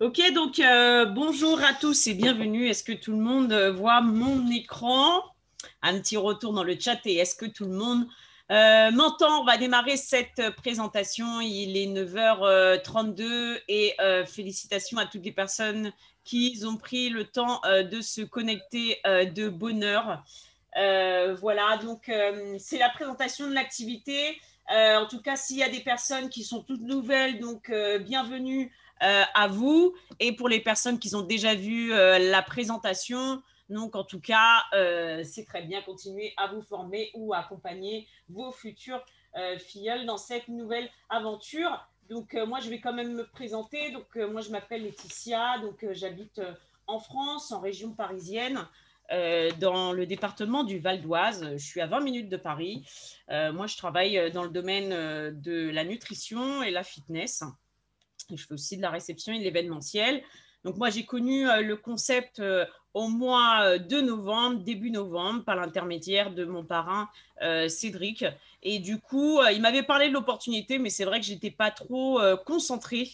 Ok, donc bonjour à tous et bienvenue. Est-ce que tout le monde voit mon écran? Un petit retour dans le chat et est-ce que tout le monde m'entend? On va démarrer cette présentation. Il est 9h32 et félicitations à toutes les personnes qui ont pris le temps de se connecter de bonne heure. Voilà, donc c'est la présentation de l'activité. En tout cas, s'il y a des personnes qui sont toutes nouvelles, donc bienvenue à vous. Et pour les personnes qui ont déjà vu la présentation, donc en tout cas, c'est très bien. Continuer à vous former ou à accompagner vos futurs filleuls dans cette nouvelle aventure. Donc moi, je vais quand même me présenter. Donc moi, je m'appelle Laetitia. Donc j'habite en France, en région parisienne. Dans le département du Val d'Oise. Je suis à 20 minutes de Paris. Moi, je travaille dans le domaine de la nutrition et la fitness. Et je fais aussi de la réception et de l'événementiel. Donc moi, j'ai connu le concept au mois de novembre, début novembre, par l'intermédiaire de mon parrain Cédric. Et du coup, il m'avait parlé de l'opportunité, mais c'est vrai que je n'étais pas trop concentrée.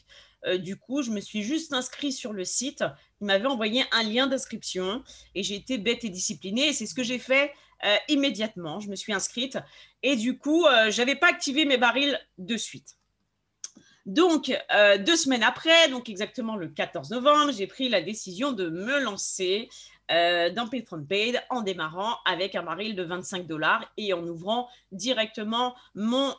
Du coup, je me suis juste inscrite sur le site. Il m'avait envoyé un lien d'inscription et j'ai été bête et disciplinée. Et c'est ce que j'ai fait immédiatement. Je me suis inscrite et du coup, je n'avais pas activé mes barils de suite. Donc, 2 semaines après, donc exactement le 14 novembre, j'ai pris la décision de me lancer dans PatronPaid en démarrant avec un baril de 25 $ et en ouvrant directement mon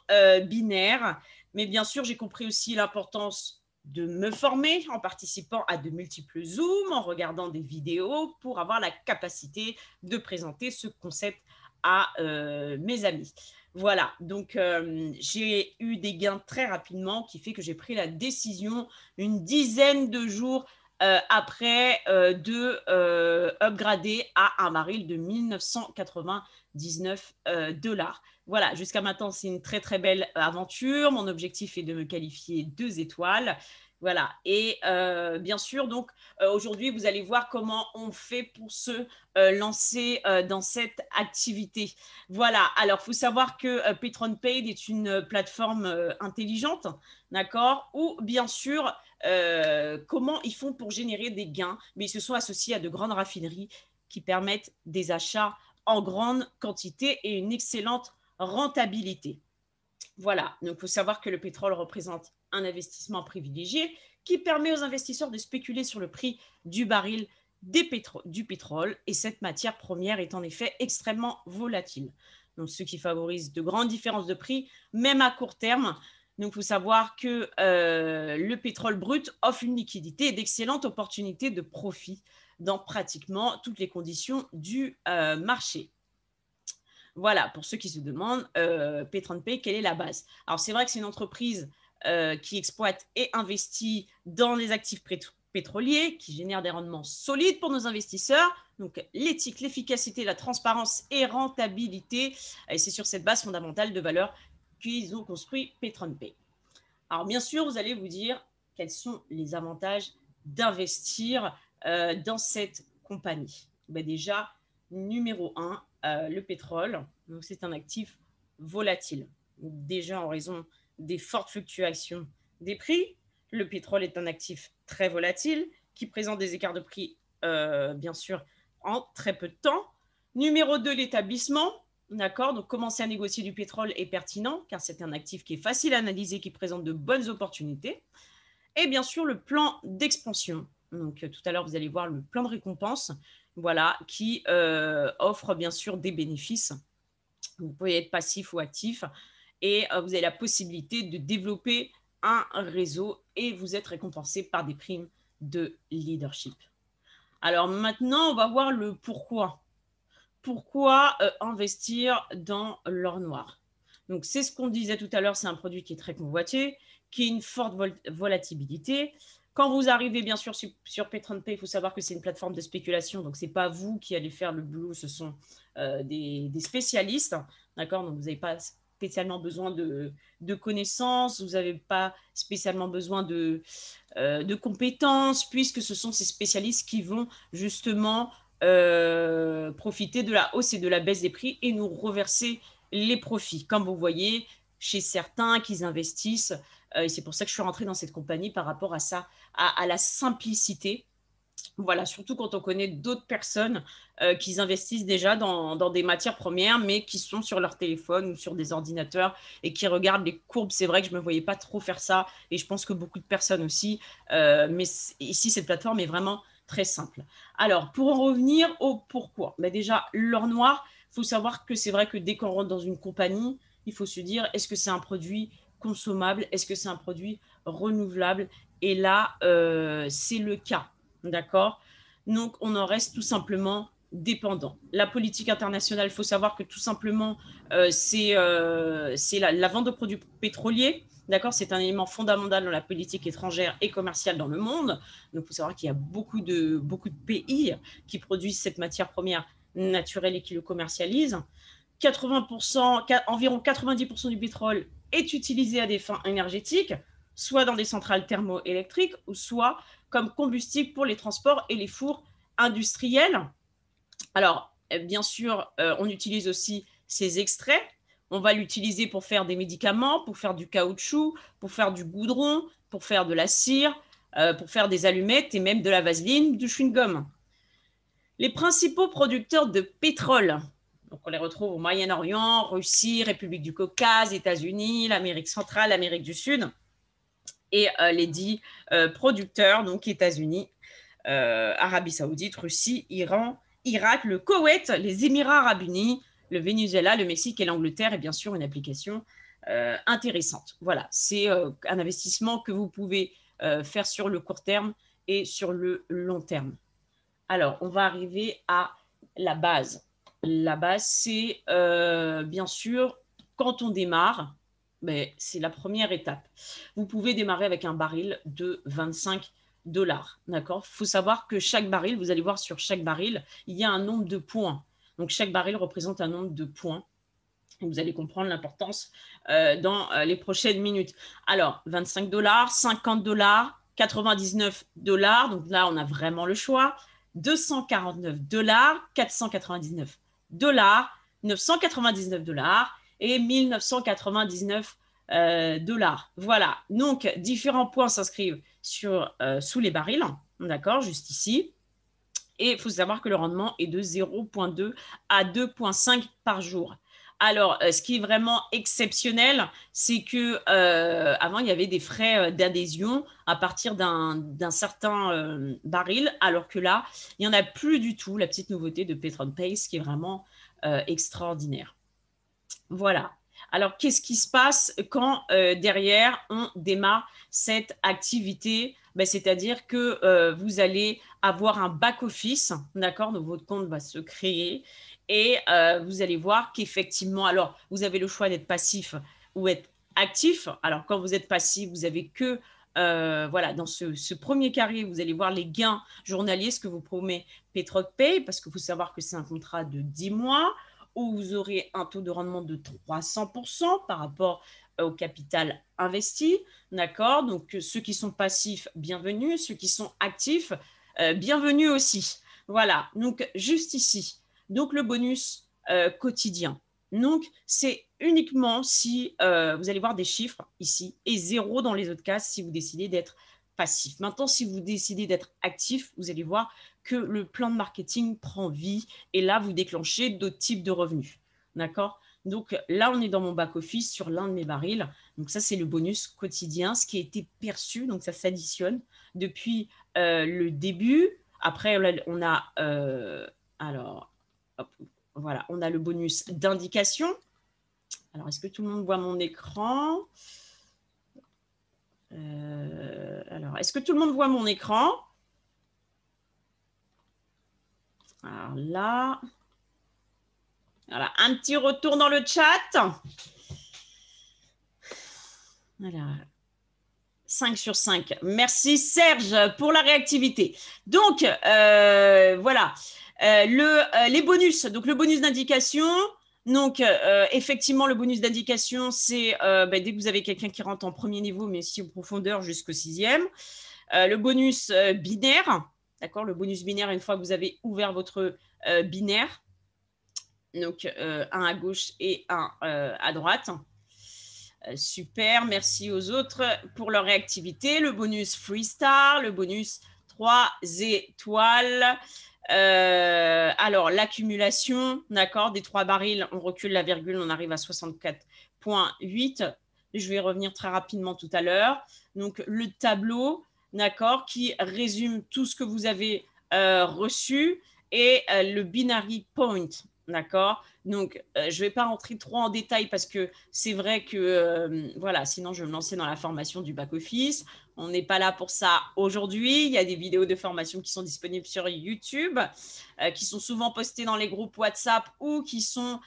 binaire. Mais bien sûr, j'ai compris aussi l'importance de me former en participant à de multiples Zooms, en regardant des vidéos pour avoir la capacité de présenter ce concept à mes amis. Voilà, donc j'ai eu des gains très rapidement qui fait que j'ai pris la décision une dizaine de jours après de upgrader à un baril de 1999 $. Voilà, jusqu'à maintenant, c'est une très très belle aventure. Mon objectif est de me qualifier 2 étoiles. Voilà, et bien sûr, donc aujourd'hui, vous allez voir comment on fait pour se lancer dans cette activité. Voilà, alors il faut savoir que PatronPaid est une plateforme intelligente, d'accord, où bien sûr, comment ils font pour générer des gains, mais ils se sont associés à de grandes raffineries qui permettent des achats en grande quantité et une excellente rentabilité. Voilà, donc il faut savoir que le pétrole représente un investissement privilégié qui permet aux investisseurs de spéculer sur le prix du baril du pétrole et cette matière première est en effet extrêmement volatile. Donc, ce qui favorise de grandes différences de prix, même à court terme. Donc, il faut savoir que le pétrole brut offre une liquidité et d'excellentes opportunités de profit dans pratiquement toutes les conditions du marché. Voilà, pour ceux qui se demandent, PatronPay, quelle est la base? Alors, c'est vrai que c'est une entreprise qui exploite et investit dans les actifs pétroliers, qui génère des rendements solides pour nos investisseurs. Donc, l'éthique, l'efficacité, la transparence et rentabilité. Et c'est sur cette base fondamentale de valeur qu'ils ont construit PatronPay. Alors, bien sûr, vous allez vous dire quels sont les avantages d'investir dans cette compagnie. Ben déjà, numéro 1, le pétrole. Donc, c'est un actif volatile. Déjà, en raison des fortes fluctuations des prix, le pétrole est un actif très volatile qui présente des écarts de prix, bien sûr, en très peu de temps. Numéro 2, l'établissement. D'accord, donc commencer à négocier du pétrole est pertinent car c'est un actif qui est facile à analyser, qui présente de bonnes opportunités. Et bien sûr, le plan d'expansion. Donc tout à l'heure, vous allez voir le plan de récompense, voilà, qui offre bien sûr des bénéfices. Vous pouvez être passif ou actif et vous avez la possibilité de développer un réseau et vous êtes récompensé par des primes de leadership. Alors maintenant, on va voir le pourquoi. Pourquoi investir dans l'or noir? Donc, c'est ce qu'on disait tout à l'heure, c'est un produit qui est très convoité, qui a une forte volatilité. Quand vous arrivez bien sûr sur PatronPay, il faut savoir que c'est une plateforme de spéculation, donc ce n'est pas vous qui allez faire le boulot, ce sont des spécialistes, d'accord? Donc, vous n'avez pas spécialement besoin de connaissances, vous n'avez pas spécialement besoin de compétences, puisque ce sont ces spécialistes qui vont justement profiter de la hausse et de la baisse des prix et nous reverser les profits. Comme vous voyez, chez certains qui investissent Et c'est pour ça que je suis rentrée dans cette compagnie par rapport à ça, à la simplicité. Voilà, surtout quand on connaît d'autres personnes qui investissent déjà dans des matières premières, mais qui sont sur leur téléphone ou sur des ordinateurs et qui regardent les courbes. C'est vrai que je ne me voyais pas trop faire ça et je pense que beaucoup de personnes aussi. Mais ici, cette plateforme est vraiment très simple. Alors, pour en revenir au pourquoi, ben déjà, l'or noir, il faut savoir que c'est vrai que dès qu'on rentre dans une compagnie, il faut se dire, est-ce que c'est un produit consommable? Est-ce que c'est un produit renouvelable? Et là, c'est le cas. D'accord? Donc, on en reste tout simplement dépendant. La politique internationale, il faut savoir que tout simplement, c'est la vente de produits pétroliers. D'accord? C'est un élément fondamental dans la politique étrangère et commerciale dans le monde. Donc, il faut savoir qu'il y a beaucoup de pays qui produisent cette matière première naturelle et qui le commercialisent. 80%, environ 90% du pétrole est utilisé à des fins énergétiques, soit dans des centrales thermoélectriques, ou soit comme combustible pour les transports et les fours industriels. Alors, bien sûr, on utilise aussi ces extraits. On va l'utiliser pour faire des médicaments, pour faire du caoutchouc, pour faire du goudron, pour faire de la cire, pour faire des allumettes et même de la vaseline, du chewing-gum. Les principaux producteurs de pétrole, donc on les retrouve au Moyen-Orient, Russie, République du Caucase, États-Unis, l'Amérique centrale, l'Amérique du Sud, et les dits producteurs, donc États-Unis, Arabie Saoudite, Russie, Iran, Irak, le Koweït, les Émirats Arabes Unis, le Venezuela, le Mexique et l'Angleterre, et bien sûr une application intéressante. Voilà, c'est un investissement que vous pouvez faire sur le court terme et sur le long terme. Alors, on va arriver à la base. La base, c'est bien sûr, quand on démarre, c'est la première étape. Vous pouvez démarrer avec un baril de 25 $. D'accord? Il faut savoir que chaque baril, vous allez voir sur chaque baril, il y a un nombre de points. Donc, chaque baril représente un nombre de points. Vous allez comprendre l'importance dans les prochaines minutes. Alors, 25 $, 50 $, 99 $. Donc là, on a vraiment le choix. 249 $, 499 $, 999 $ et 1999 $. Voilà. Donc, différents points s'inscrivent sous les barils. D'accord, juste ici. Et il faut savoir que le rendement est de 0,2 à 2,5 par jour. Alors, ce qui est vraiment exceptionnel, c'est que avant il y avait des frais d'adhésion à partir d'un certain baril, alors que là, il n'y en a plus du tout. La petite nouveauté de PetronPay, ce qui est vraiment extraordinaire. Voilà. Alors, qu'est-ce qui se passe quand derrière on démarre cette activité? C'est-à-dire que vous allez avoir un back-office, d'accord? Donc, votre compte va se créer et vous allez voir qu'effectivement, alors, vous avez le choix d'être passif ou être actif. Alors, quand vous êtes passif, vous avez que, voilà, dans ce premier carré, vous allez voir les gains journaliers, ce que vous promet PetronPay, parce qu'il faut savoir que c'est un contrat de 10 mois où vous aurez un taux de rendement de 300% par rapport au capital investi. D'accord? Donc, ceux qui sont passifs, bienvenue. Ceux qui sont actifs, bienvenue aussi. Voilà. Donc, juste ici. Donc, le bonus quotidien. Donc, c'est uniquement si vous allez voir des chiffres ici et 0 dans les autres cases si vous décidez d'être passif. Maintenant, si vous décidez d'être actif, vous allez voir que le plan de marketing prend vie et là, vous déclenchez d'autres types de revenus. D'accord? Donc là, on est dans mon back-office sur l'un de mes barils. Donc ça, c'est le bonus quotidien, ce qui a été perçu. Donc ça s'additionne depuis le début. Après, on a, alors, hop, voilà, on a le bonus d'indication. Alors, est-ce que tout le monde voit mon écran? Alors, est-ce que tout le monde voit mon écran? Alors là, voilà, un petit retour dans le chat. Voilà. 5 sur 5. Merci Serge pour la réactivité. Donc, voilà, les bonus. Donc, le bonus d'indication. Donc, effectivement, le bonus d'indication, c'est dès que vous avez quelqu'un qui rentre en premier niveau, mais aussi en profondeur jusqu'au 6e. Le bonus binaire. D'accord? Le bonus binaire, une fois que vous avez ouvert votre binaire. Donc, un à gauche et un à droite. Super, merci aux autres pour leur réactivité. Le bonus Freestar, le bonus 3 étoiles. Alors, l'accumulation, d'accord, des 3 barils, on recule la virgule, on arrive à 64,8. Je vais y revenir très rapidement tout à l'heure. Donc, le tableau, d'accord, qui résume tout ce que vous avez reçu et le binary point, d'accord. Donc, je ne vais pas rentrer trop en détail parce que c'est vrai que, voilà, sinon je vais me lancer dans la formation du back-office. On n'est pas là pour ça aujourd'hui. Il y a des vidéos de formation qui sont disponibles sur YouTube, qui sont souvent postées dans les groupes WhatsApp ou qui sont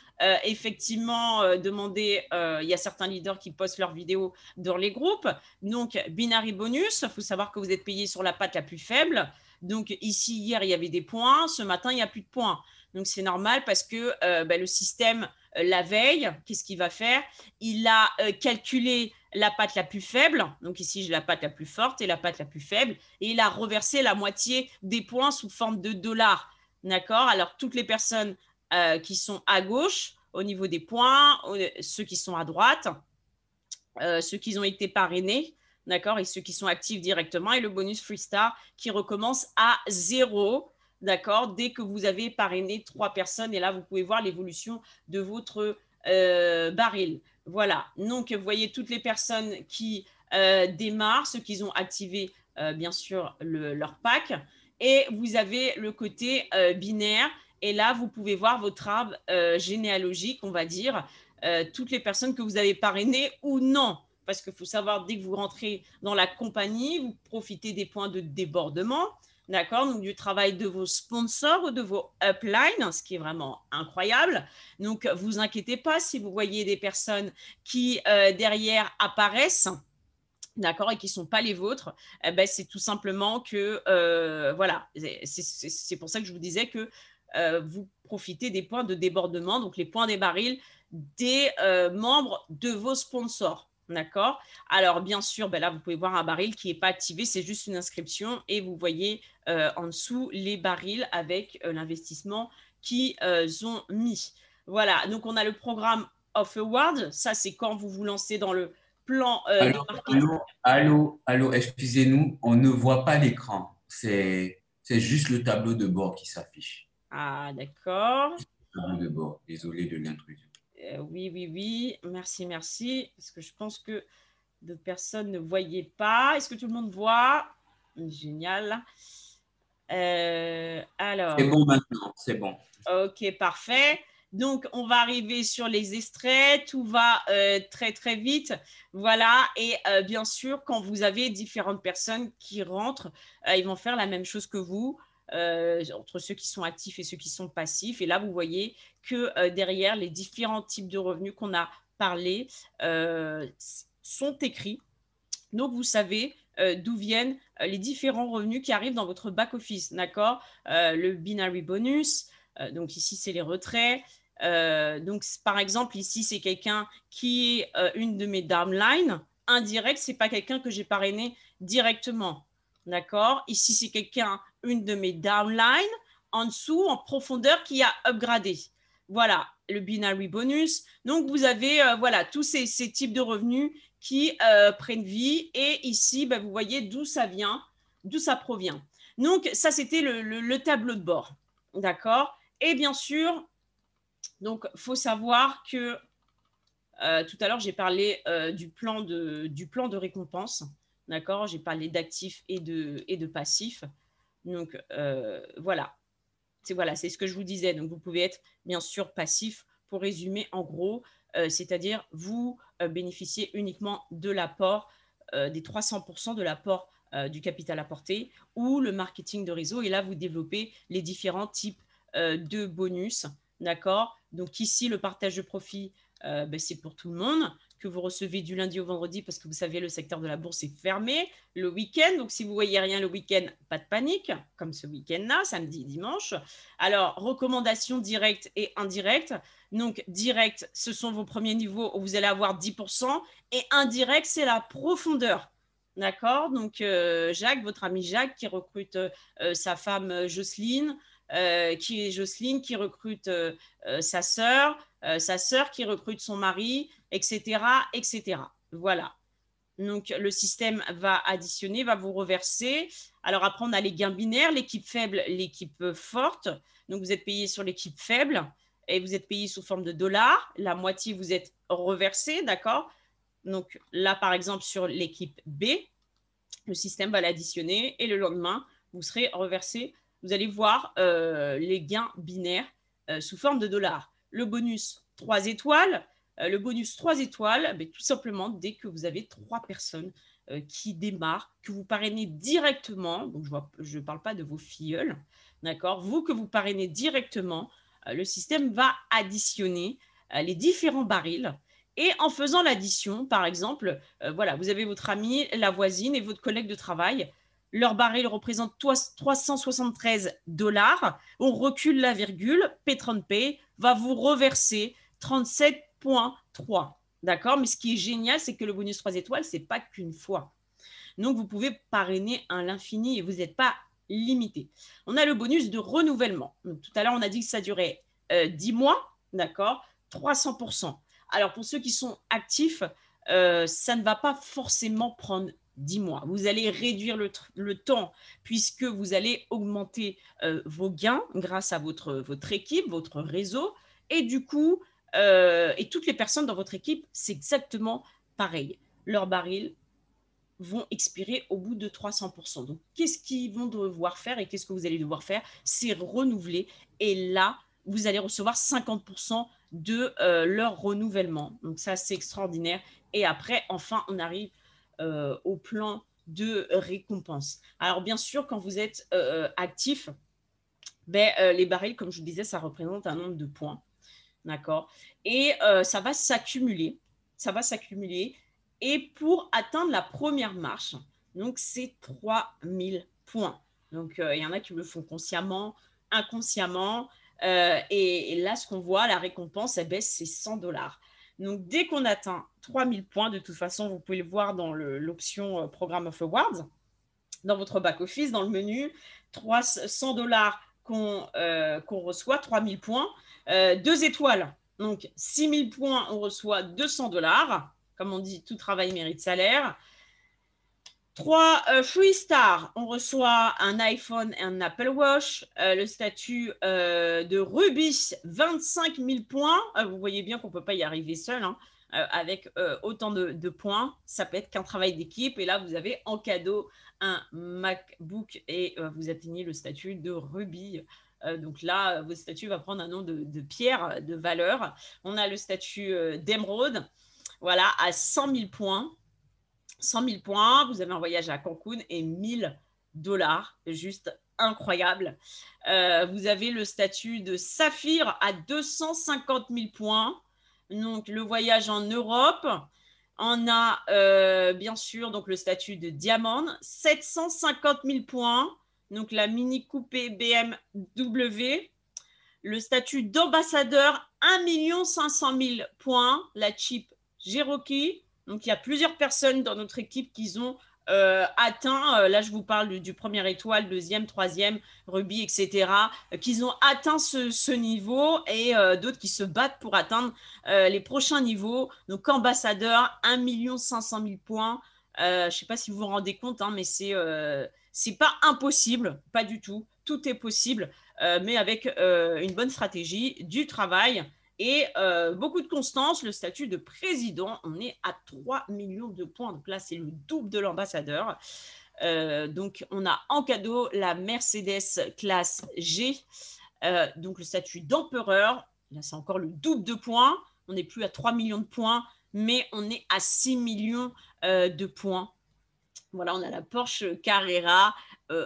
effectivement demandées. Il y a certains leaders qui postent leurs vidéos dans les groupes. Donc, binary bonus, il faut savoir que vous êtes payé sur la patte la plus faible. Donc, ici, hier, il y avait des points. Ce matin, il n'y a plus de points. Donc, c'est normal parce que le système, la veille, qu'est-ce qu'il va faire? Il a calculé la patte la plus faible. Donc, ici, j'ai la patte la plus forte et la patte la plus faible. Et il a reversé la moitié des points sous forme de dollars. D'accord? Alors, toutes les personnes qui sont à gauche, au niveau des points, ceux qui sont à droite, ceux qui ont été parrainés, d'accord, et ceux qui sont actifs directement, et le bonus Freestar qui recommence à 0, d'accord, dès que vous avez parrainé 3 personnes, et là, vous pouvez voir l'évolution de votre baril. Voilà, donc vous voyez toutes les personnes qui démarrent, ceux qui ont activé, bien sûr, leur pack, et vous avez le côté binaire, et là, vous pouvez voir votre arbre généalogique, on va dire, toutes les personnes que vous avez parrainées ou non. Parce qu'il faut savoir, dès que vous rentrez dans la compagnie, vous profitez des points de débordement, d'accord, donc du travail de vos sponsors ou de vos uplines, ce qui est vraiment incroyable. Donc, vous inquiétez pas si vous voyez des personnes qui, derrière, apparaissent, d'accord, et qui ne sont pas les vôtres, ben, c'est tout simplement que, voilà, c'est pour ça que je vous disais que vous profitez des points de débordement, donc les points des barils des membres de vos sponsors. D'accord. Alors, bien sûr, ben là, vous pouvez voir un baril qui n'est pas activé, c'est juste une inscription et vous voyez en dessous les barils avec l'investissement qu'ils ont mis. Voilà, donc on a le programme of Award. Ça, c'est quand vous vous lancez dans le plan de marketing. Allô, excusez-nous, on ne voit pas l'écran. C'est juste le tableau de bord qui s'affiche. Ah, d'accord. Tableau de bord, désolé de l'intrusion. Oui, oui, oui. Merci, merci. Parce que je pense que d'autres personnes ne voyaient pas. Est-ce que tout le monde voit? Génial. C'est Alors, bon maintenant, c'est bon. ok, parfait. Donc, on va arriver sur les extraits. Tout va très, très vite. Voilà. Et bien sûr, quand vous avez différentes personnes qui rentrent, ils vont faire la même chose que vous, entre ceux qui sont actifs et ceux qui sont passifs. Et là, vous voyez que derrière, les différents types de revenus qu'on a parlé sont écrits. Donc, vous savez d'où viennent les différents revenus qui arrivent dans votre back-office, d'accord? Le binary bonus, donc ici, c'est les retraits. Donc, par exemple, ici, c'est quelqu'un qui est une de mes downlines. Indirect, ce n'est pas quelqu'un que j'ai parrainé directement, d'accord? Ici, c'est quelqu'un, une de mes downlines, en dessous, en profondeur, qui a upgradé. Voilà, le binary bonus. Donc, vous avez voilà, tous ces types de revenus qui prennent vie. Et ici, ben, vous voyez d'où ça vient, d'où ça provient. Donc, ça, c'était le tableau de bord. D'accord? Et bien sûr, donc, il faut savoir que tout à l'heure, j'ai parlé du plan de récompense. D'accord? J'ai parlé d'actifs et de passifs. Donc, voilà. C'est ce que je vous disais. Donc, vous pouvez être, bien sûr, passif. Pour résumer, en gros, c'est-à-dire vous bénéficiez uniquement de l'apport, des 300% de l'apport du capital apporté ou le marketing de réseau. Et là, vous développez les différents types de bonus. D'accord? Donc, ici, le partage de profit, ben, c'est pour tout le monde, que vous recevez du lundi au vendredi parce que vous savez, le secteur de la bourse est fermé le week-end. Donc, si vous ne voyez rien le week-end, pas de panique, comme ce week-end-là, samedi, dimanche. Alors, recommandations directes et indirectes. Donc, direct, ce sont vos premiers niveaux où vous allez avoir 10%. Et indirect, c'est la profondeur. D'accord? Donc, Jacques, votre ami Jacques, qui recrute sa femme Jocelyne, qui est Jocelyne, qui recrute sa sœur, sa sœur qui recrute son mari, etc., etc. Voilà. Donc, le système va additionner, va vous reverser. Alors après, on a les gains binaires, l'équipe faible, l'équipe forte. Donc, vous êtes payé sur l'équipe faible et vous êtes payé sous forme de dollars. La moitié, vous êtes reversé, d'accord? Donc là, par exemple, sur l'équipe B, le système va l'additionner et le lendemain, vous serez reversé. Vous allez voir les gains binaires sous forme de dollars. Le bonus 3 étoiles, le bonus 3 étoiles, tout simplement, dès que vous avez 3 personnes qui démarrent, que vous parrainez directement, donc je ne parle pas de vos filleuls, d'accord, vous que vous parrainez directement, le système va additionner les différents barils. Et en faisant l'addition, par exemple, voilà, vous avez votre ami, la voisine et votre collègue de travail. Leur baril représente 373 $. On recule la virgule. PatronPay va vous reverser 37,3. D'accord? Mais ce qui est génial, c'est que le bonus 3 étoiles, ce n'est pas qu'une fois. Donc, vous pouvez parrainer à l'infini et vous n'êtes pas limité. On a le bonus de renouvellement. Donc, tout à l'heure, on a dit que ça durait 10 mois. D'accord? 300%. Alors, pour ceux qui sont actifs, ça ne va pas forcément prendre 10 mois. Vous allez réduire le temps puisque vous allez augmenter vos gains grâce à votre équipe, votre réseau. Et du coup, et toutes les personnes dans votre équipe, c'est exactement pareil. Leur baril vont expirer au bout de 300%. Donc, qu'est-ce qu'ils vont devoir faire et qu'est-ce que vous allez devoir faire? C'est renouveler. Et là, vous allez recevoir 50% de leur renouvellement. Donc, ça, c'est extraordinaire. Et après, enfin, on arrive au plan de récompense. Alors, bien sûr, quand vous êtes actif, les barils, comme je vous disais, ça représente un nombre de points. D'accord? Et ça va s'accumuler. Ça va s'accumuler. Et pour atteindre la première marche, donc c'est 3000 points. Donc, il y en a qui le font consciemment, inconsciemment. Et là, ce qu'on voit, la récompense, c'est 100 $. Donc, dès qu'on atteint 3000 points, de toute façon, vous pouvez le voir dans l'option Programme of Awards, dans votre back-office, dans le menu, 100 $ qu'on reçoit, 3000 points, 2 étoiles, donc 6000 points, on reçoit 200 $. Comme on dit, tout travail mérite salaire. 3 free stars, on reçoit un iPhone et un Apple Watch. Le statut de Ruby, 25 000 points. Vous voyez bien qu'on ne peut pas y arriver seul, hein, avec autant de points. Ça peut être qu'un travail d'équipe. Et là, vous avez en cadeau un MacBook et vous atteignez le statut de Ruby. Donc là, votre statut va prendre un nom de pierre de valeur. On a le statut d'Emerald, voilà, à 100 000 points. 100 000 points, vous avez un voyage à Cancun et 1000 $, juste incroyable. Vous avez le statut de Saphir à 250 000 points, donc le voyage en Europe. On a bien sûr donc le statut de Diamant, 750 000 points, donc la Mini Coupé BMW. Le statut d'ambassadeur, 1 500 000 points, la Jeep Cherokee. Donc, il y a plusieurs personnes dans notre équipe qui ont atteint, là je vous parle du premier étoile, deuxième, troisième, Ruby, etc., qui ont atteint ce niveau et d'autres qui se battent pour atteindre les prochains niveaux. Donc, ambassadeur, 1 500 000 points. Je ne sais pas si vous vous rendez compte, hein, mais c'est pas impossible, pas du tout. Tout est possible, mais avec une bonne stratégie, du travail et beaucoup de constance. Le statut de président, on est à 3 millions de points. Donc là, c'est le double de l'ambassadeur. Donc, on a en cadeau la Mercedes classe G. Donc, le statut d'empereur. Là, c'est encore le double de points. On n'est plus à 3 millions de points, mais on est à 6 millions de points. Voilà, on a la Porsche Carrera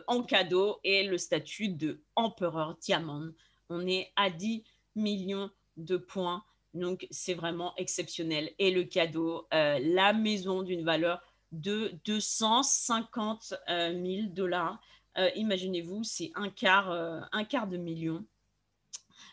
en cadeau et le statut de empereur diamant. On est à 10 millions de points. Donc, c'est vraiment exceptionnel. Et le cadeau, la maison d'une valeur de 250 000 $. Imaginez-vous, c'est un quart de million.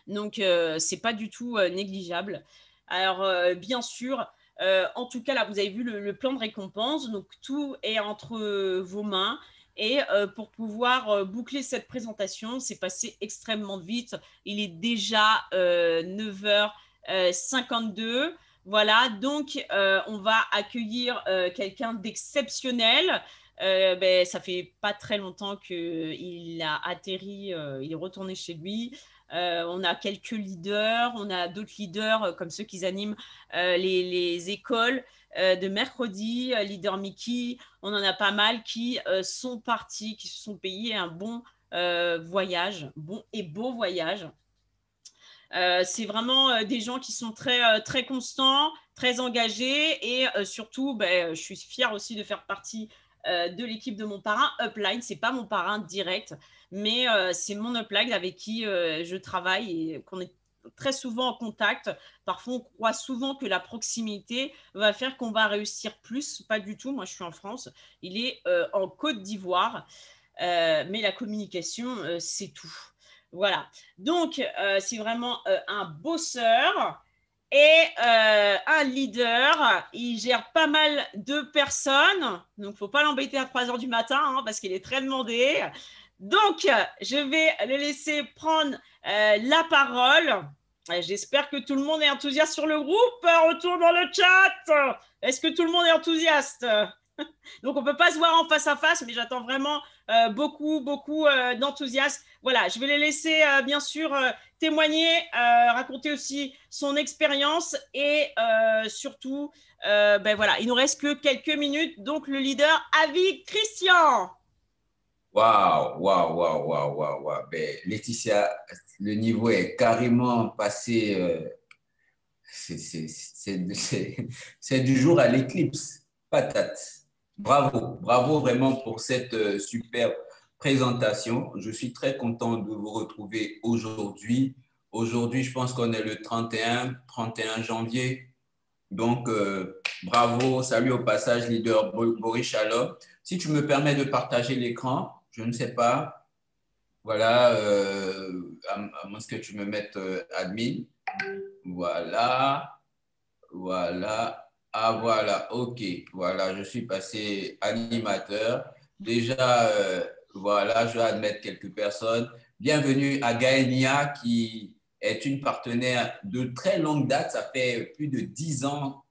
Donc, ce n'est pas du tout négligeable. Alors, bien sûr, en tout cas, là, vous avez vu le plan de récompense. Donc, tout est entre vos mains. Et pour pouvoir boucler cette présentation, c'est passé extrêmement vite. Il est déjà 9h 52. Voilà, donc on va accueillir quelqu'un d'exceptionnel. Ça fait pas très longtemps qu'il a atterri, il est retourné chez lui. On a quelques leaders, on a d'autres leaders comme ceux qui animent les écoles de mercredi, Leader Mickey. On en a pas mal qui sont partis, qui se sont payés un bon voyage, bon et beau voyage. C'est vraiment des gens qui sont très constants, très engagés et surtout, je suis fière aussi de faire partie de l'équipe de mon parrain Upline. C'est pas mon parrain direct, mais c'est mon Upline avec qui je travaille et qu'on est très souvent en contact. Parfois, on croit souvent que la proximité va faire qu'on va réussir plus. Pas du tout. Moi, je suis en France. Il est en Côte d'Ivoire. Mais la communication, c'est tout. Voilà. Donc, c'est vraiment un bosseur et un leader. Il gère pas mal de personnes. Donc, il ne faut pas l'embêter à 3 heures du matin hein, parce qu'il est très demandé. Donc, je vais le laisser prendre la parole. J'espère que tout le monde est enthousiaste sur le groupe. Retour dans le chat. Est-ce que tout le monde est enthousiaste? Donc, on ne peut pas se voir en face à face, mais j'attends vraiment beaucoup d'enthousiasme. Voilà, je vais les laisser, bien sûr, témoigner, raconter aussi son expérience et surtout, voilà, il nous reste que quelques minutes. Donc, le leader, Avis Christian. Waouh, waouh, waouh, waouh, waouh, waouh. Ben, Laetitia, le niveau est carrément passé. C'est du jour à l'éclipse. Patate. Bravo, bravo vraiment pour cette superbe présentation. Je suis très content de vous retrouver aujourd'hui. Aujourd'hui, je pense qu'on est le 31 janvier. Donc, bravo, salut au passage, leader Boris Chalop. Si tu me permets de partager l'écran, je ne sais pas, voilà, à moins que tu me mettes admin. Voilà, voilà, ah voilà, ok, voilà, je suis passé animateur. Déjà, voilà, je vais admettre quelques personnes. Bienvenue à Gaënia qui est une partenaire de très longue date. Ça fait plus de 10 ans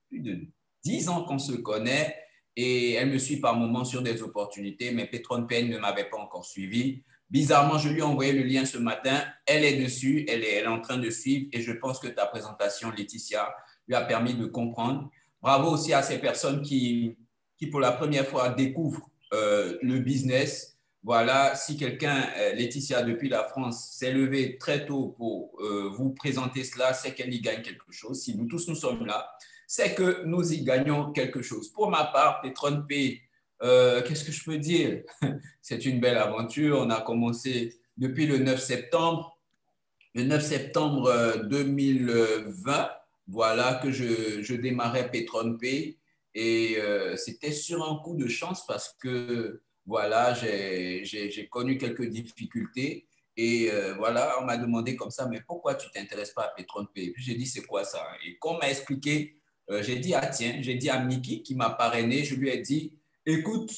qu'on se connaît et elle me suit par moments sur des opportunités, mais Petron Payne ne m'avait pas encore suivi. Bizarrement, je lui ai envoyé le lien ce matin. Elle est dessus, elle est en train de suivre et je pense que ta présentation, Laetitia, lui a permis de comprendre. Bravo aussi à ces personnes qui pour la première fois, découvrent le business. Voilà, si quelqu'un, Laetitia, depuis la France, s'est levé très tôt pour vous présenter cela, c'est qu'elle y gagne quelque chose. Si nous tous nous sommes là, c'est que nous y gagnons quelque chose. Pour ma part, Petron P, qu'est-ce que je peux dire? C'est une belle aventure. On a commencé depuis le 9 septembre. Le 9 septembre 2020, voilà que je démarrais Petron P et c'était sur un coup de chance parce que voilà, j'ai connu quelques difficultés et voilà, on m'a demandé comme ça, mais pourquoi tu ne t'intéresses pas à Petron P? Et puis j'ai dit, c'est quoi ça? Et quand on m'a expliqué, j'ai dit, ah tiens, j'ai dit à Mickey qui m'a parrainé, je lui ai dit, écoute,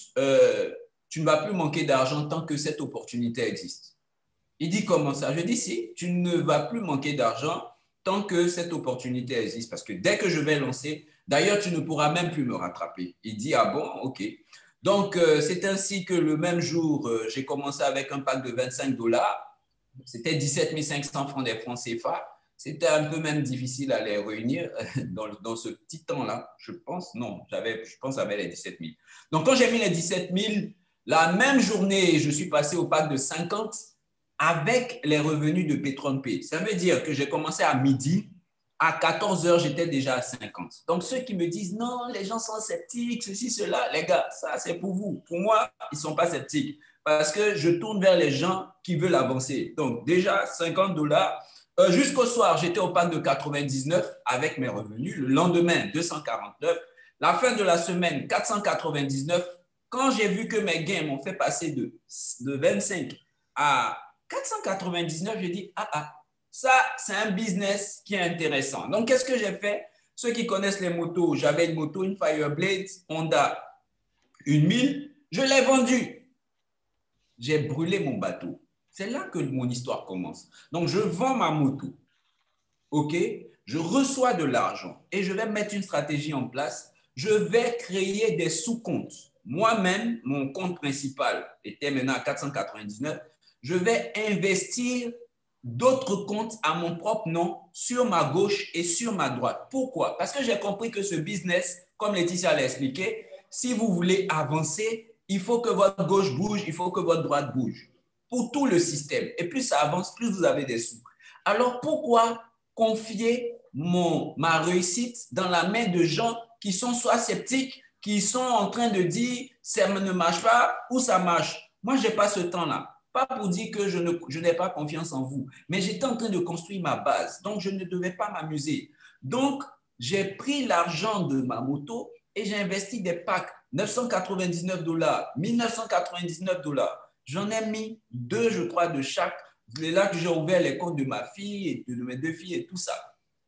tu ne vas plus manquer d'argent tant que cette opportunité existe. Il dit comment ça? Je dis si, tu ne vas plus manquer d'argent tant que cette opportunité existe. Parce que dès que je vais lancer, d'ailleurs, tu ne pourras même plus me rattraper. Il dit, ah bon, ok. Donc, c'est ainsi que le même jour, j'ai commencé avec un pack de 25 dollars. C'était 17 500 francs des francs CFA. C'était un peu même difficile à les réunir dans ce petit temps-là, je pense. Non, je pense avec les 17 000. Donc, quand j'ai mis les 17 000, la même journée, je suis passé au pack de 50 avec les revenus de Petron P. Ça veut dire que j'ai commencé à midi, à 14 heures, j'étais déjà à 50. Donc, ceux qui me disent non, les gens sont sceptiques, ceci, cela, les gars, ça, c'est pour vous. Pour moi, ils ne sont pas sceptiques parce que je tourne vers les gens qui veulent avancer. Donc, déjà, 50 dollars. Jusqu'au soir, j'étais au pack de 99 avec mes revenus. Le lendemain, 249. La fin de la semaine, 499. Quand j'ai vu que mes gains m'ont fait passer de 25 à 499, je dis, ça, c'est un business qui est intéressant. Donc, qu'est-ce que j'ai fait? Ceux qui connaissent les motos, j'avais une moto, une Fireblade Honda, une 1000, je l'ai vendue. J'ai brûlé mon bateau. C'est là que mon histoire commence. Donc, je vends ma moto. OK? Je reçois de l'argent et je vais mettre une stratégie en place. Je vais créer des sous-comptes. Moi-même, mon compte principal était maintenant à 499. Je vais investir d'autres comptes à mon propre nom sur ma gauche et sur ma droite. Pourquoi? Parce que j'ai compris que ce business, comme Laetitia l'a expliqué, si vous voulez avancer, il faut que votre gauche bouge, il faut que votre droite bouge. Pour tout le système. Et plus ça avance, plus vous avez des sous. Alors pourquoi confier ma réussite dans la main de gens qui sont soit sceptiques, qui sont en train de dire ça ne marche pas ou ça marche? Moi, je n'ai pas ce temps-là. Pas pour dire que je n'ai pas confiance en vous, mais j'étais en train de construire ma base, donc je ne devais pas m'amuser. Donc, j'ai pris l'argent de ma moto et j'ai investi des packs, $999, $1999. J'en ai mis 2, je crois, de chaque. C'est là que j'ai ouvert les comptes de ma fille et de mes 2 filles et tout ça.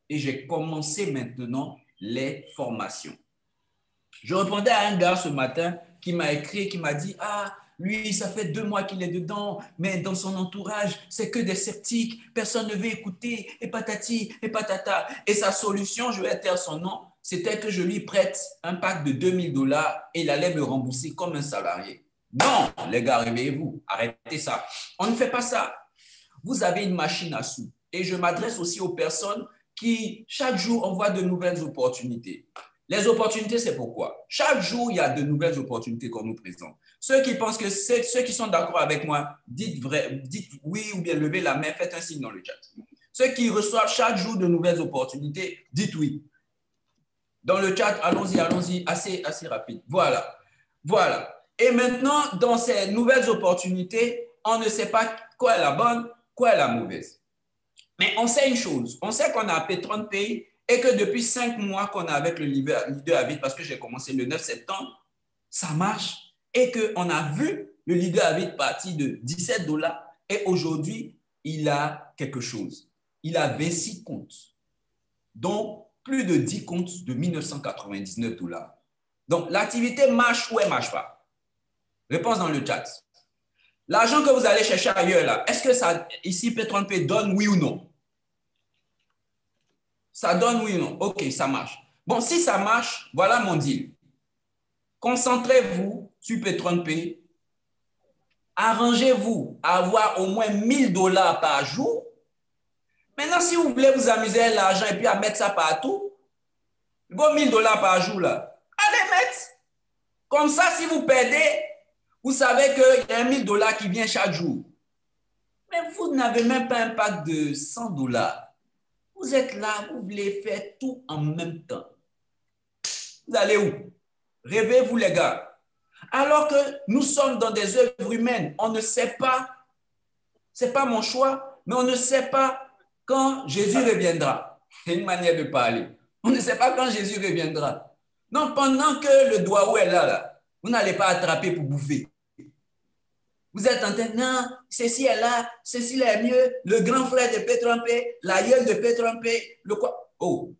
Et j'ai commencé maintenant les formations. Je répondais à un gars ce matin qui m'a écrit, qui m'a dit « Ah, lui, ça fait 2 mois qu'il est dedans, mais dans son entourage, c'est que des sceptiques, personne ne veut écouter, et patati, et patata. » Et sa solution, je vais taire son nom, c'était que je lui prête un pack de $2000 et il allait me rembourser comme un salarié. Non, les gars, réveillez-vous, arrêtez ça. On ne fait pas ça. Vous avez une machine à sous. Et je m'adresse aussi aux personnes qui, chaque jour, envoient de nouvelles opportunités. Les opportunités, c'est pourquoi? Chaque jour, il y a de nouvelles opportunités qu'on nous présente. Ceux qui pensent que c'est ceux qui sont d'accord avec moi, dites oui ou bien levez la main, faites un signe dans le chat. Ceux qui reçoivent chaque jour de nouvelles opportunités, dites oui. Dans le chat, allons-y, assez rapide. Voilà. Et maintenant, dans ces nouvelles opportunités, on ne sait pas quoi est la bonne, quoi est la mauvaise. Mais on sait une chose, on sait qu'on a Petron Pay et que depuis 5 mois qu'on est avec le leader à vide, parce que j'ai commencé le 9 septembre, ça marche et qu'on a vu le leader à vide partir de $17 et aujourd'hui, il a quelque chose. Il a 26 comptes, dont plus de 10 comptes de $1999. Donc, l'activité marche ou elle ne marche pas? Réponse dans le chat. L'argent que vous allez chercher ailleurs, là, est-ce que ça, ici, Petron Pay donne oui ou non? Ça donne oui ou non? OK, ça marche. Bon, si ça marche, voilà mon deal. Concentrez-vous sur Petron Pay. Arrangez-vous à avoir au moins $1000 par jour. Maintenant, si vous voulez vous amuser avec l'argent et puis à mettre ça partout, vos $1000 par jour, là, allez mettre. Comme ça, si vous perdez, vous savez qu'il y a $1000 qui vient chaque jour. Mais vous n'avez même pas un pack de $100. Vous êtes là, vous voulez faire tout en même temps. Vous allez où? Rêvez-vous, les gars. Alors que nous sommes dans des œuvres humaines, on ne sait pas, ce n'est pas mon choix, mais on ne sait pas quand Jésus reviendra. C'est une manière de parler. On ne sait pas quand Jésus reviendra. Donc, pendant que le doigt est là, vous n'allez pas attraper pour bouffer. Vous êtes en train de, non, ceci est là, ceci est mieux, le grand frère de Petron Pay, l'aïeul de Petron Pay, le quoi? Oh,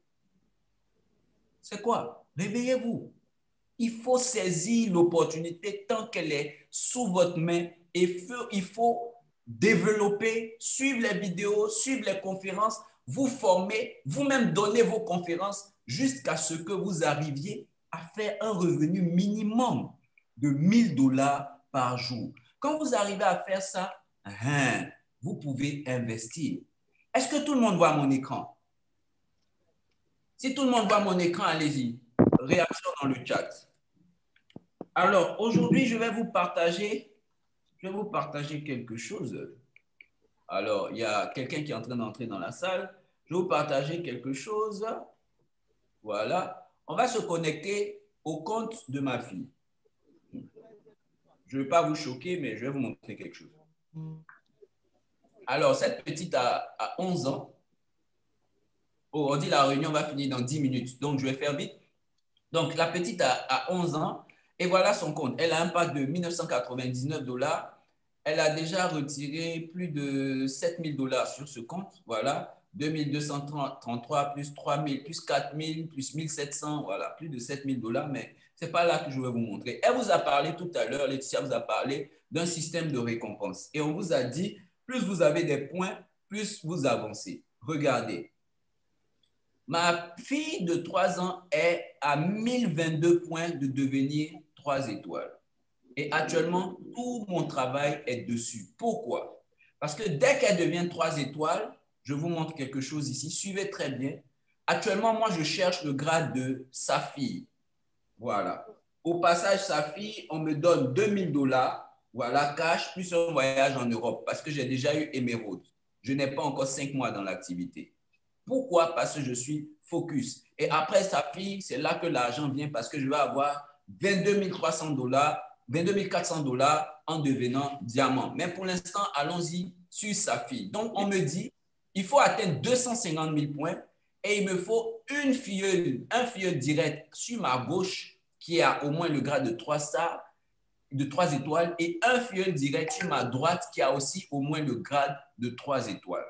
c'est quoi? Réveillez-vous. Il faut saisir l'opportunité tant qu'elle est sous votre main et il faut développer, suivre les vidéos, suivre les conférences, vous former, vous-même donner vos conférences jusqu'à ce que vous arriviez à faire un revenu minimum de $1000 par jour. Quand vous arrivez à faire ça, vous pouvez investir. Est-ce que tout le monde voit mon écran? Si tout le monde voit mon écran, allez-y. Réaction dans le chat. Alors, aujourd'hui, je vais vous partager quelque chose. Alors, il y a quelqu'un qui est en train d'entrer dans la salle. Je vais vous partager quelque chose. Voilà. On va se connecter au compte de ma fille. Je ne vais pas vous choquer, mais je vais vous montrer quelque chose. Alors, cette petite a 11 ans. Oh, on dit la réunion va finir dans 10 minutes, donc je vais faire vite. Donc, la petite a 11 ans et voilà son compte. Elle a un pack de $1999. Elle a déjà retiré plus de $7000 sur ce compte. Voilà, 2233 plus 3000 plus 4000 plus 1700. Voilà, plus de $7000. Mais ce n'est pas là que je vais vous montrer. Elle vous a parlé tout à l'heure, Laetitia vous a parlé d'un système de récompense. Et on vous a dit, plus vous avez des points, plus vous avancez. Regardez. Ma fille de 3 ans est à 1022 points de devenir 3 étoiles. Et actuellement, tout mon travail est dessus. Pourquoi? Parce que dès qu'elle devient 3 étoiles, je vous montre quelque chose ici. Suivez très bien. Actuellement, moi, je cherche le grade de saphir. Voilà. Au passage, saphir, on me donne 2000 $, voilà, cash, plus un voyage en Europe, parce que j'ai déjà eu émeraude. Je n'ai pas encore 5 mois dans l'activité. Pourquoi? Parce que je suis focus. Et après saphir, c'est là que l'argent vient, parce que je vais avoir 22 300 $, 22 400 $ en devenant diamant. Mais pour l'instant, allons-y sur saphir. Donc, on me dit, il faut atteindre 250 000 points et il me faut un filleul direct sur ma gauche qui a au moins le grade de 3 stars, de 3 étoiles, et un filleul direct sur ma droite qui a aussi au moins le grade de 3 étoiles.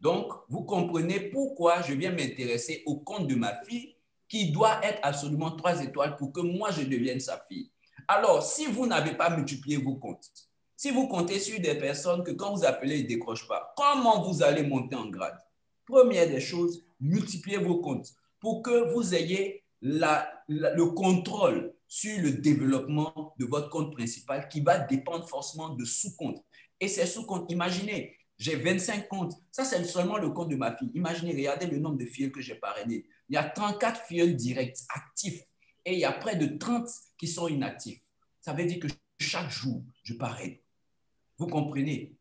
Donc, vous comprenez pourquoi je viens m'intéresser au compte de ma fille qui doit être absolument 3 étoiles pour que moi, je devienne sa fille. Alors, si vous n'avez pas multiplié vos comptes, si vous comptez sur des personnes que quand vous appelez, ils ne décrochent pas, comment vous allez monter en grade? Première des choses, multipliez vos comptes pour que vous ayez le contrôle sur le développement de votre compte principal qui va dépendre forcément de sous-comptes. Et ces sous-comptes, imaginez, j'ai 25 comptes. Ça, c'est seulement le compte de ma fille. Imaginez, regardez le nombre de filles que j'ai parrainées. Il y a 34 filles directs actifs et il y a près de 30 qui sont inactifs. Ça veut dire que chaque jour, je parraine. Vous comprenez?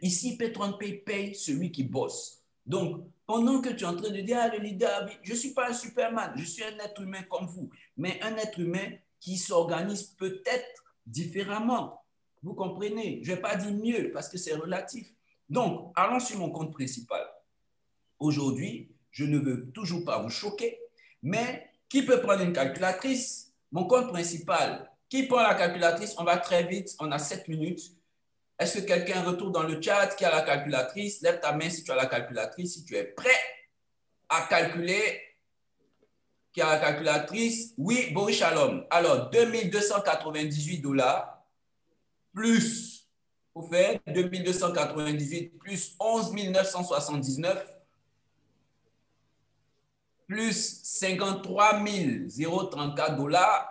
Ici, P30P paye celui qui bosse. Donc, pendant que tu es en train de dire, ah, le leader, je ne suis pas un Superman, je suis un être humain comme vous, mais un être humain qui s'organise peut-être différemment. Vous comprenez? Je ne vais pas dire mieux parce que c'est relatif. Donc, allons sur mon compte principal. Aujourd'hui, je ne veux toujours pas vous choquer, mais qui peut prendre une calculatrice? Mon compte principal, qui prend la calculatrice? On va très vite, on a 7 minutes. Est-ce que quelqu'un retourne dans le chat qui a la calculatrice? Lève ta main si tu as la calculatrice, si tu es prêt à calculer. Qui a la calculatrice? Oui, Boris Shalom. Alors, 2298 $ plus, vous faites 2298 plus 11 979 plus 53 034 $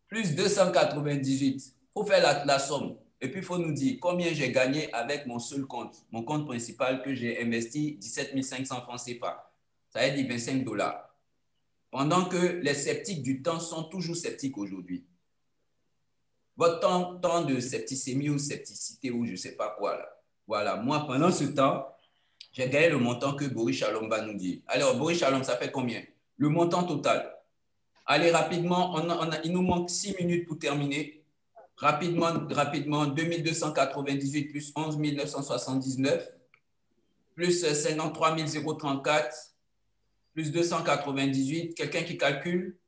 plus 298. Il faut faire la somme. Et puis, il faut nous dire combien j'ai gagné avec mon seul compte, mon compte principal que j'ai investi 17 500 francs CFA. Ça veut dire 25 $. Pendant que les sceptiques du temps sont toujours sceptiques aujourd'hui. Votre temps de scepticémie ou scepticité ou je ne sais pas quoi là. Voilà, moi, pendant ce temps, j'ai gagné le montant que Boris Shalom va nous dire. Alors, Boris Shalom, ça fait combien? Le montant total. Allez, rapidement, il nous manque 6 minutes pour terminer. Rapidement, 2298 plus 11 979 plus 53 034 plus 298. Quelqu'un qui calcule?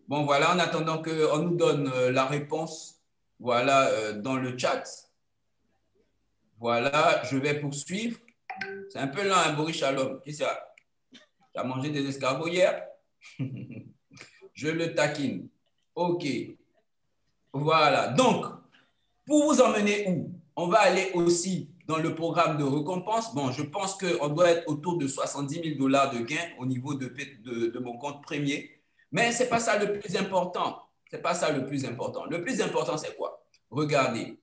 Bon, voilà, en attendant qu'on nous donne la réponse, voilà, dans le chat. Voilà, je vais poursuivre. C'est un peu lent, hein, Boris Shalom. Qu'est-ce qu'il y a? Tu as mangé des escargots hier? Je le taquine. OK. Voilà. Donc, pour vous emmener où? On va aller aussi dans le programme de récompense. Bon, je pense qu'on doit être autour de 70 000 $ de gains au niveau de mon compte premier. Mais ce n'est pas ça le plus important. Ce n'est pas ça le plus important. Le plus important, c'est quoi? Regardez.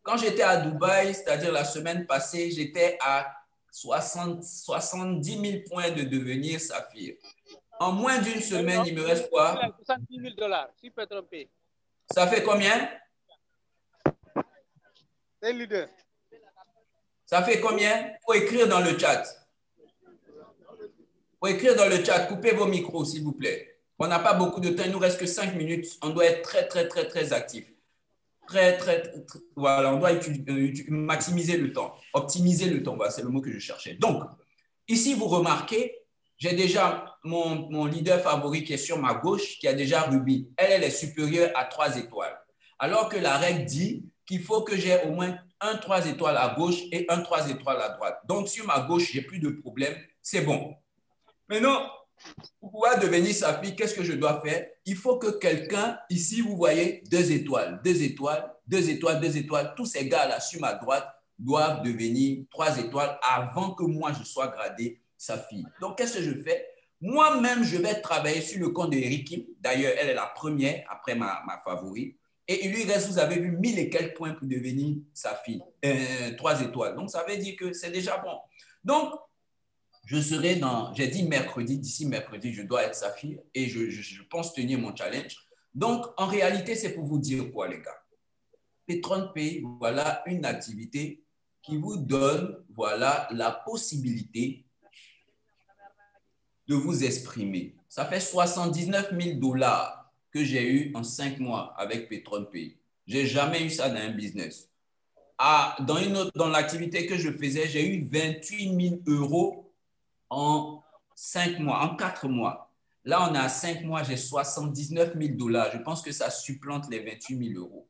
Quand j'étais à Dubaï, c'est-à-dire la semaine passée, j'étais à 70 000 points de devenir saphir. En moins d'une semaine, il me reste quoi? 70 000 $, si peut tromper. Ça fait combien? C'est leader. Ça fait combien? Il faut écrire dans le chat. Il faut écrire dans le chat. Coupez vos micros, s'il vous plaît. On n'a pas beaucoup de temps. Il nous reste que 5 minutes. On doit être très actif. Voilà, on doit maximiser le temps. Optimiser le temps. Voilà, c'est le mot que je cherchais. Donc, ici, vous remarquez, j'ai déjà mon leader favori qui est sur ma gauche, qui a déjà Ruby. Elle est supérieure à 3 étoiles. Alors que la règle dit qu'il faut que j'ai au moins un 3 étoiles à gauche et un 3 étoiles à droite. Donc, sur ma gauche, j'ai plus de problème. C'est bon. Maintenant, pour pouvoir devenir sa fille, qu'est-ce que je dois faire? Il faut que quelqu'un, ici, vous voyez, 2 étoiles, 2 étoiles, 2 étoiles, 2 étoiles, tous ces gars-là sur ma droite doivent devenir 3 étoiles avant que moi, je sois gradé sa fille. Donc, qu'est-ce que je fais? Moi-même, je vais travailler sur le compte de Rikim. D'ailleurs, elle est la première après ma favorite. Et il lui reste, vous avez vu, 1000 et quelques points pour devenir sa fille. 3 étoiles. Donc, ça veut dire que c'est déjà bon. Donc, je serai j'ai dit mercredi, d'ici mercredi, je dois être sa fille et je pense tenir mon challenge. Donc, en réalité, c'est pour vous dire quoi, les gars? Petron-Pay, voilà une activité qui vous donne, voilà, la possibilité de vous exprimer. Ça fait 79 000 $ que j'ai eu en 5 mois avec Petron-Pay. Je n'ai jamais eu ça dans un business. Dans l'activité que je faisais, j'ai eu 28 000 € en 5 mois, en 4 mois. Là, on a 5 mois, j'ai 79 000 $. Je pense que ça supplante les 28 000 €.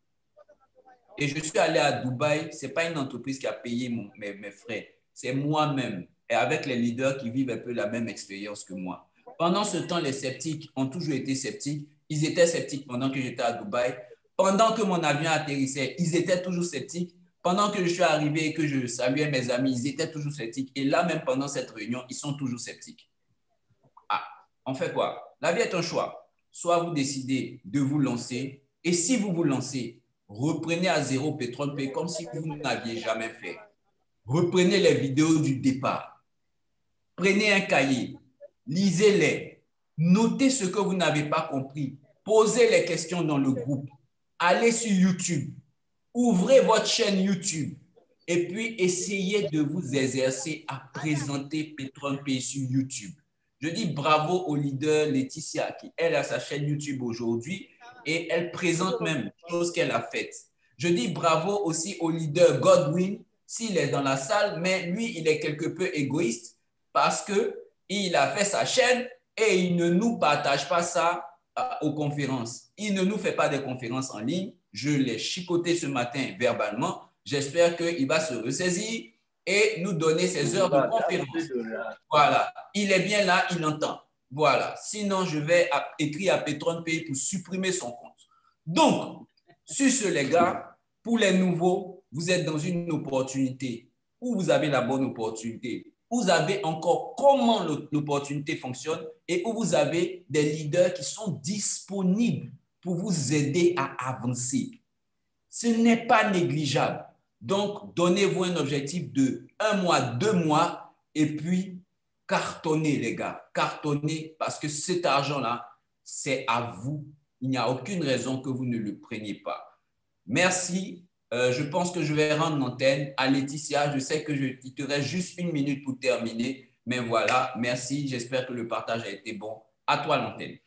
Et je suis allé à Dubaï. Ce n'est pas une entreprise qui a payé mes frais. C'est moi-même. Et avec les leaders qui vivent un peu la même expérience que moi. Pendant ce temps, les sceptiques ont toujours été sceptiques. Ils étaient sceptiques pendant que j'étais à Dubaï. Pendant que mon avion atterrissait, ils étaient toujours sceptiques. Pendant que je suis arrivé et que je saluais mes amis, ils étaient toujours sceptiques. Et là, même pendant cette réunion, ils sont toujours sceptiques. Ah, on fait quoi? La vie est un choix. Soit vous décidez de vous lancer. Et si vous vous lancez, reprenez à zéro Petron-Pay comme si vous n'aviez jamais fait. Reprenez les vidéos du départ. Prenez un cahier. Lisez-les. Notez ce que vous n'avez pas compris. Posez les questions dans le groupe. Allez sur YouTube. Ouvrez votre chaîne YouTube et puis essayez de vous exercer à présenter Petron-Pay sur YouTube. Je dis bravo au leader Laetitia qui, elle, a sa chaîne YouTube aujourd'hui et elle présente même chose qu'elle a faite. Je dis bravo aussi au leader Godwin s'il est dans la salle, mais lui, il est quelque peu égoïste parce qu'il a fait sa chaîne et il ne nous partage pas ça aux conférences. Il ne nous fait pas des conférences en ligne. Je l'ai chicoté ce matin verbalement. J'espère qu'il va se ressaisir et nous donner ses heures de conférence. Voilà. Il est bien là, il entend. Voilà. Sinon, je vais écrire à Petron-Pay pour supprimer son compte. Donc, sur ce, les gars, pour les nouveaux, vous êtes dans une opportunité où vous avez la bonne opportunité. Vous avez encore comment l'opportunité fonctionne et où vous avez des leaders qui sont disponibles pour vous aider à avancer. Ce n'est pas négligeable. Donc, donnez-vous un objectif de 1 mois, 2 mois et puis cartonnez, les gars. Cartonnez parce que cet argent-là, c'est à vous. Il n'y a aucune raison que vous ne le preniez pas. Merci. Je pense que je vais rendre l'antenne à Laetitia. Je sais qu'il te reste juste 1 minute pour terminer. Mais voilà, merci. J'espère que le partage a été bon. À toi l'antenne.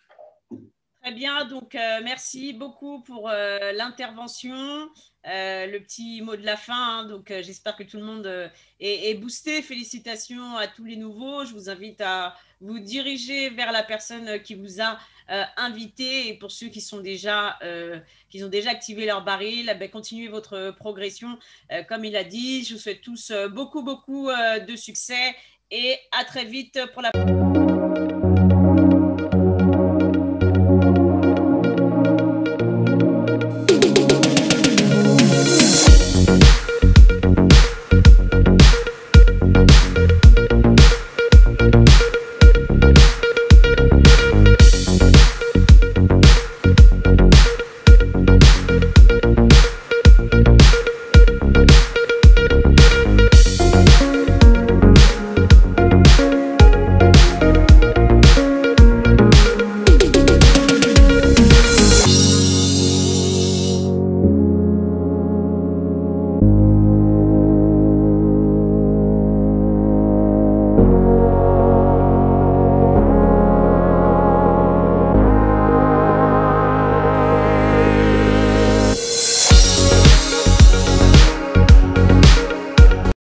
Très bien, donc merci beaucoup pour l'intervention, le petit mot de la fin. Hein, donc j'espère que tout le monde est boosté. Félicitations à tous les nouveaux. Je vous invite à vous diriger vers la personne qui vous a invité. Et pour ceux qui ont déjà activé leur baril, ben, continuez votre progression. Comme il a dit, je vous souhaite tous beaucoup de succès et à très vite pour la prochaine.